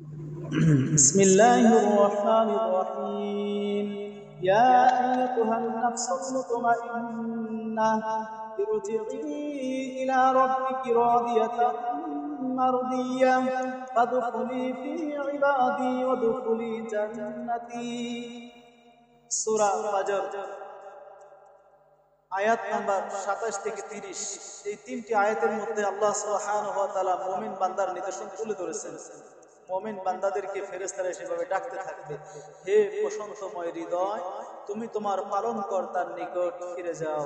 بسم الله الرحمن الرحيم يا أيتها النفس المطمئنة ارجعي إلى ربك راضية مرضية فادخلي في عبادي وادخلي جنتي সূরা ফাজর আয়াত নাম্বার 27 থেকে 30। এই তিনটি আয়াতের মধ্যে আল্লাহ সুবহানাহু ওয়া তাআলা মুমিন বান্দার নিদর্শন তুলে ধরেছেন। মুমিন বান্দাদেরকে ফেরেশতারা সেভাবে ডাকতে থাকবে, হে প্রশান্তময় হৃদয়, তুমি তোমার পালনকর্তার নিকট ফিরে যাও।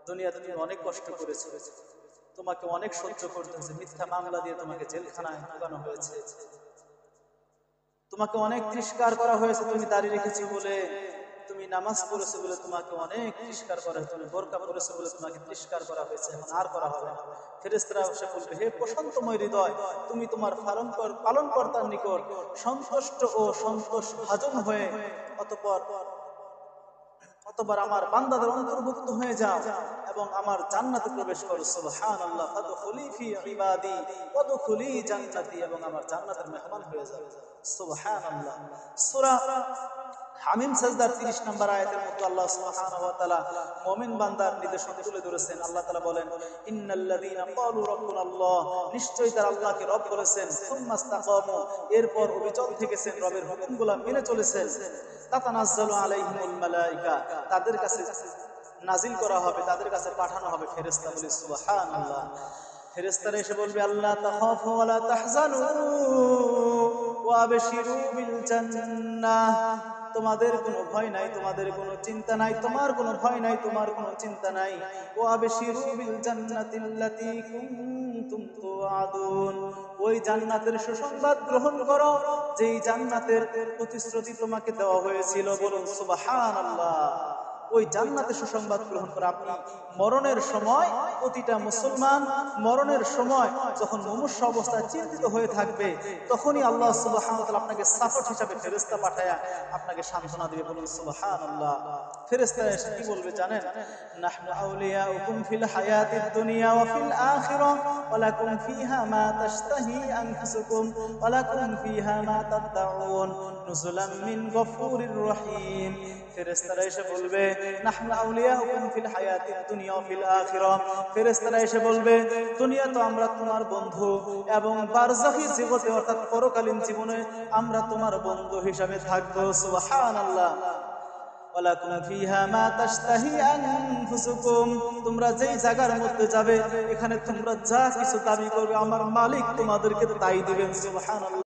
দুনিয়াতে তুমি অনেক কষ্ট করেছো, তোমাকে অনেক সহ্য করতে হয়েছে, মিথ্যা মামলা দিয়ে তোমাকে জেলখানায় ঢোকানো হয়েছে, তোমাকে অনেক তিরস্কার করা হয়েছে, তুমি দাঁড়িয়ে রেখেছো বলে, তুমি নামাজ পড়েছো বলে তোমাকে অনেক তিরস্কার করা হয়েছে, তুমি বোরকা পড়েছো বলে তোমাকে তিরস্কার করা হয়েছে, এখন আর করা হবে না। ফেরেশতারা এসে বলবে, হে প্রশান্তময় হৃদয়, তুমি তোমার পালনকর্তার নিকট সন্তুষ্ট ও সন্তোষ ভাজন হয়ে অতঃপর আমার বান্দাদের অন্তর্ভুক্ত হয়ে যাও এবং আমার জান্নাতে প্রবেশ করো। সুবহানাল্লাহ, ফাদখুলি ফি ইবাদি ওয়াদখুলি জান্নাতি, এবং আমার জান্নাতের মেহমান হয়ে যাও। সুবহানাল্লাহ। সূরা হামিম সাজদার 30 নম্বর আয়াতের মধ্যে আল্লাহ সুবহানাহু ওয়া তাআলা মুমিন বান্দার নিদর্শন তুলে ধরেছেন। আল্লাহ তাআলা বলেন, ইন্নাল্লাযীনা ক্বালু রাব্বুনাল্লাহ, নিশ্চয়ই তারা আল্লাহকে রব বলেছেন, সুম্মা ইসতাকামু, এরপর অবিচল থেকেছেন, রবের হুকুমগুলো মেনে চলেছেন, তাতানাজ্জালু আলাইহিমুল মালায়েকা, তাদের কাছে নাজিল করা হবে, তাদের কাছে পাঠানো হবে ফেরেশতা। বলি সুবহানাল্লাহ। ফেরেশতারা এসে বলবে, আল্লাহ তাখাফু ওয়া লা তাহজানু ওয়া আবশিরু বিল জান্নাহ, তোমাদের কোনো ভয় নাই, তোমাদের কোনো চিন্তা নাই, তোমার কোনো ভয় নাই, তোমার কোনো চিন্তা নাই। ওয়া আবশিরু বিল জান্নাতিল্লাতী কুনতুম তুআদুন, ওই জান্নাতের সুসংবাদ গ্রহণ করো যেই জান্নাতের প্রতিশ্রুতি তোমাকে দেওয়া হয়েছিল। বলুন সুবহানাল্লাহ। ওই জান্নাতের সুসংবাদ গ্রহণ করে আপনি মরণের সময়, প্রতিটা মুসলমান মরণের সময় যখন মুমূর্ষ অবস্থায় চিন্তিত হয়ে থাকবে, তখনই আল্লাহ সুবহানাহু ওয়া তাআলা আপনাকে সাপোর্ট হিসেবে ফেরেশতা পাঠায়া আপনাকে সান্ত্বনা দিবে। বলুন সুবহানাল্লাহ। ফেরেশতারা এসে কি বলবে জানেন? নাহনু আউলিয়াউকুম ফিল হায়াতিদ দুনিয়া ওয়া ফিল আখিরাহ ওয়া লাকুম ফিহা মা তাশতাহি আনফুসুকুম ওয়া লাকুম ফিহা মা তাদউন নুজুলাম মিন গফুরির রহিম। ফেরেশতারা এসে বলবে, নাহনু আউলিয়াউকুম ফিল হায়াতিদ দুনিয়া ওয়া ফিল আখিরাহ, ফেরেশতারা এসে বলবে, দুনিয়া তো আমরা তোমার বন্ধু, এবং বারজাখী জীবনে অর্থাৎ পরকালীন জীবনে আমরা তোমার বন্ধু হিসাবে থাকবো। সুবহানাল্লাহ। ওয়ালাকুম ফিহা মা তাশতাহি আনফুসুকুম, তোমরা যেই জায়গার মধ্যে যাবে, এখানে তোমরা যা কিছু দাবি করবে আমার মালিক তোমাদেরকে তাই দিবেন। সুবহানাল্লাহ।